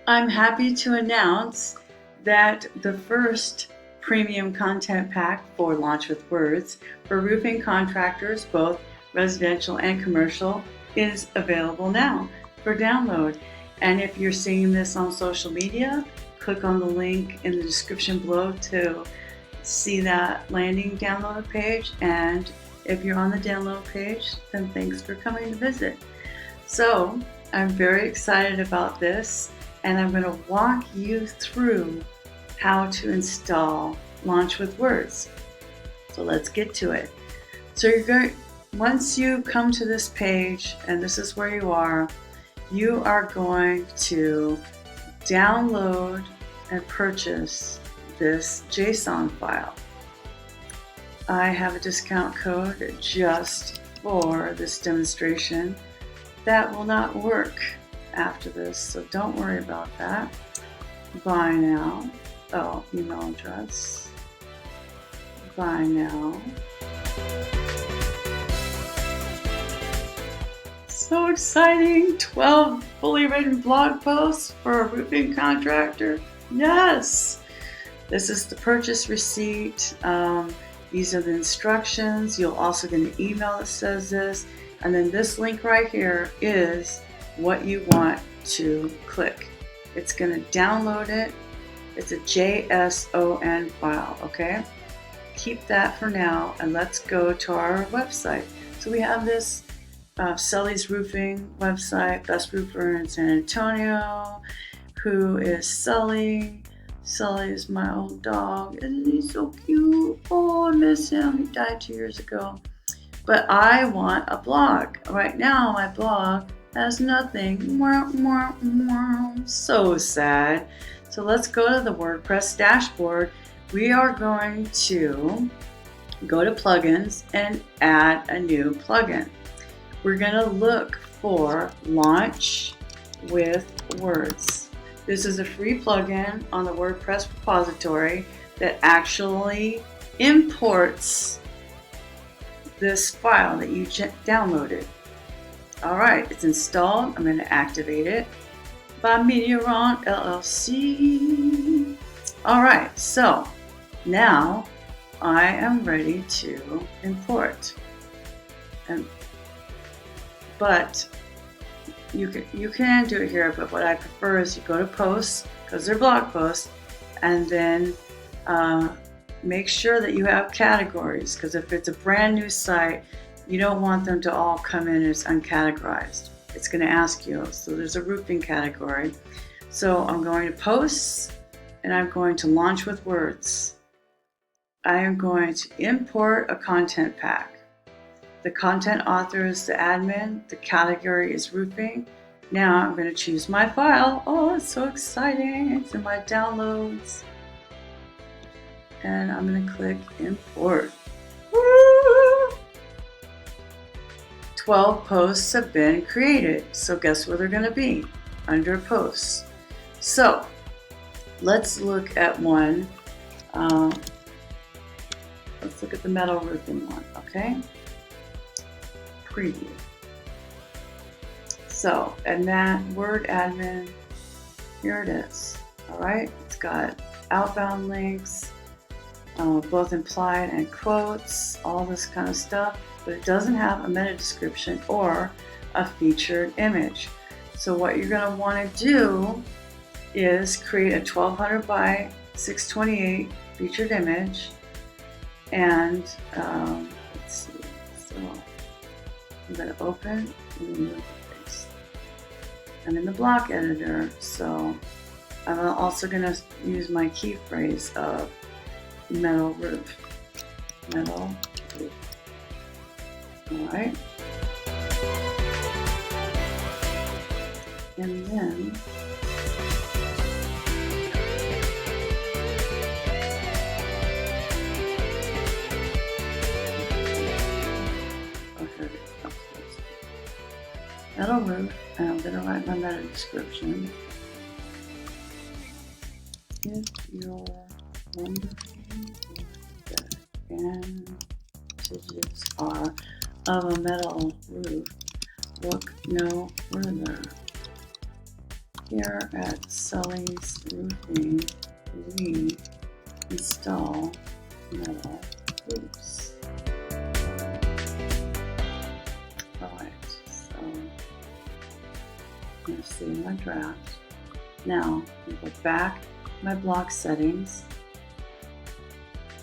I'm happy to announce that the first premium content pack for Launch with Words for roofing contractors, both residential and commercial, is available now for download. And if you're seeing this on social media, click on the link in the description below to see that landing download page. And if you're on the download page, then thanks for coming to visit. So I'm very excited about this, and I'm going to walk you through how to install Launch with Words. So let's get to it. So once you come to this page, and this is where you are going to download and purchase this JSON file. I have a discount code just for this demonstration that will not work after this, so don't worry about that. Buy now. Oh, email address. Buy now. So exciting! 12 fully written blog posts for a roofing contractor. Yes! This is the purchase receipt. These are the instructions. You'll also get an email that says this. And then this link right here is what you want to click. It's going to download it. It's a JSON file, okay? Keep that for now, and let's go to our website. So we have this Sully's Roofing website, best roofer in San Antonio. Who is Sully? Sully is my old dog. Isn't he so cute? Oh, I miss him. He died 2 years ago. But I want a blog. Right now, my blog has nothing. So sad. So let's go to the WordPress dashboard. We are going to go to plugins and add a new plugin. We're going to look for Launch with Words. This is a free plugin on the WordPress repository that actually imports this file that you downloaded. Alright, it's installed. I'm going to activate it by Meteoron LLC. Alright, so now I am ready to import. But you can do it here, but what I prefer is you go to posts, because they're blog posts, and then make sure that you have categories, because if it's a brand new site, you don't want them to all come in as uncategorized. It's going to ask you. So there's a roofing category. So I'm going to posts, and I'm going to Launch with Words. I am going to import a content pack. The content author is the admin. The category is roofing. Now I'm going to choose my file. Oh, it's so exciting. It's in my downloads. And I'm going to click import. Woo! 12 posts have been created. So guess where they're going to be? Under posts. So let's look at one. Let's look at the metal roofing one, okay? Preview. So, and that word admin, here it is. All right, it's got outbound links, both implied and quotes, all this kind of stuff, but it doesn't have a meta description or a featured image. So what you're going to want to do is create a 1200 by 628 featured image, and let's see. So I'm going to open and remove the face. I'm in the block editor, so I'm also going to use my key phrase of metal roof. Metal roof. Alright. And then metal roof, and I'm going to write my meta description. If you're wondering what the advantages are of a metal roof, look no further. Here at Sully's Roofing, we install metal roofs. Alright, so I'm going to save my draft. Now, I'm going to go back to my block settings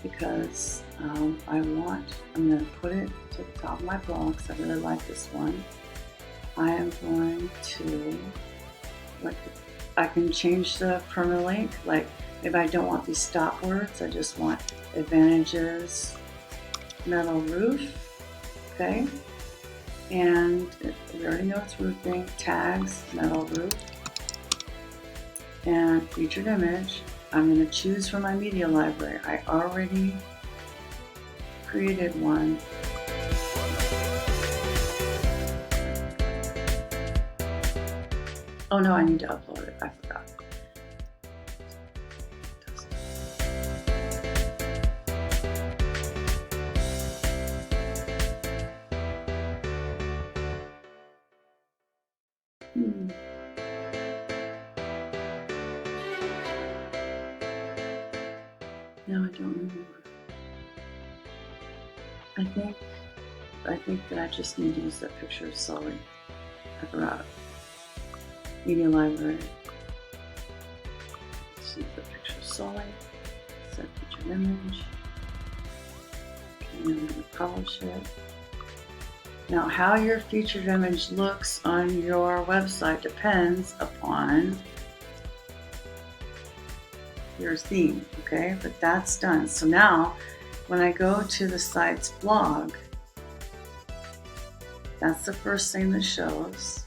because I'm going to put it to the top of my blocks. I really like this one. I am going to, I can change the permalink, like maybe I don't want these stop words, I just want advantages, metal roof, okay? And we already know it's roofing, tags, metal roof, and featured image. I'm going to choose from my media library. I already created one. Oh no, I need to upload it. I forgot. No, I don't remember. I think that I just need to use that picture of Sully. I forgot it. Media library. See the picture of Sully. Set featured image. And I'm going to publish it. Now, how your featured image looks on your website depends upon your theme, okay? But that's done. So now, when I go to the site's blog, that's the first thing that shows.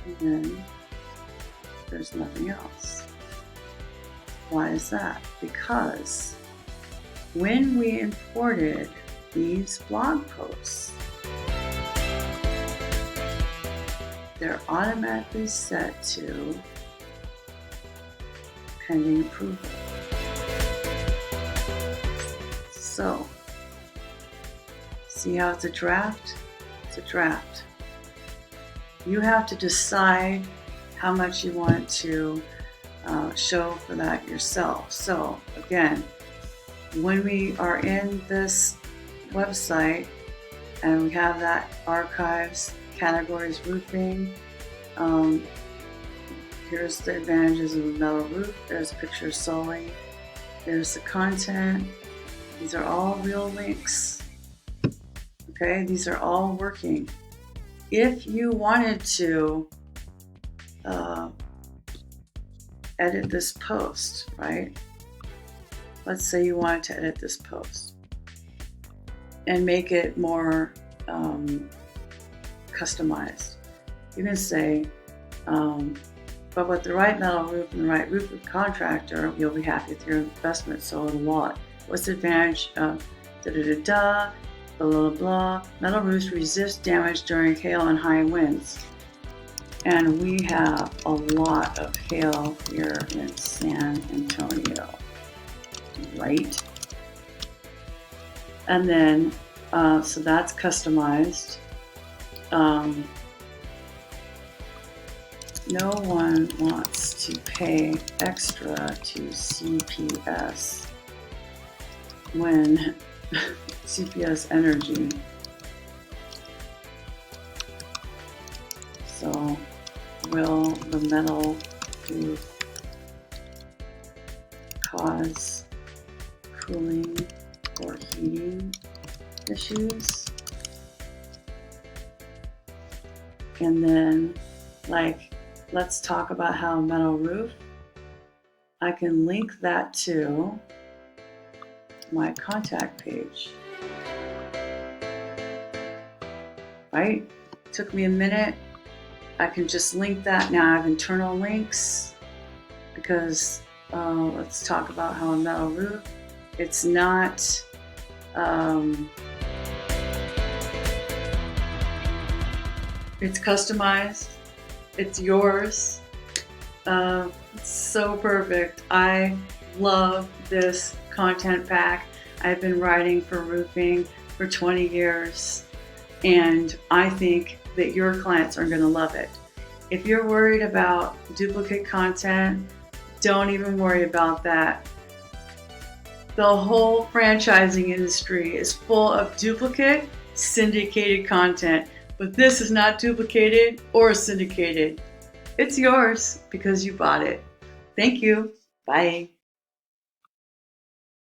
And then there's nothing else. Why is that? Because when we imported these blog posts, they're automatically set to pending approval. So, see how it's a draft? It's a draft. You have to decide how much you want to show for that yourself. So again, when we are in this website and we have that archives, categories, roofing, here's the advantages of a metal roof, there's a picture of Sully, there's the content, these are all real links, okay, these are all working. If you wanted to edit this post, right? Let's say you wanted to edit this post and make it more customized. You can say, but with the right metal roof and the right roof contractor, you'll be happy with your investment, so it'll wallet. What's the advantage of da-da-da-da? Blah, blah, blah. Metal roofs resist damage during hail and high winds. And we have a lot of hail here in San Antonio, right? And then, so that's customized. No one wants to pay extra to CPS when CPS energy. So will the metal roof cause cooling or heating issues? And then, like, let's talk about how a metal roof, I can link that to my contact page, right? Took me a minute. I can just link that. Now I have internal links because let's talk about how a metal roof, it's not it's customized, it's yours. It's so perfect. I love this content pack. I've been writing for roofing for 20 years, and I think that your clients are going to love it. If you're worried about duplicate content, don't even worry about that. The whole franchising industry is full of duplicate, syndicated content, but this is not duplicated or syndicated. It's yours because you bought it. Thank you. Bye.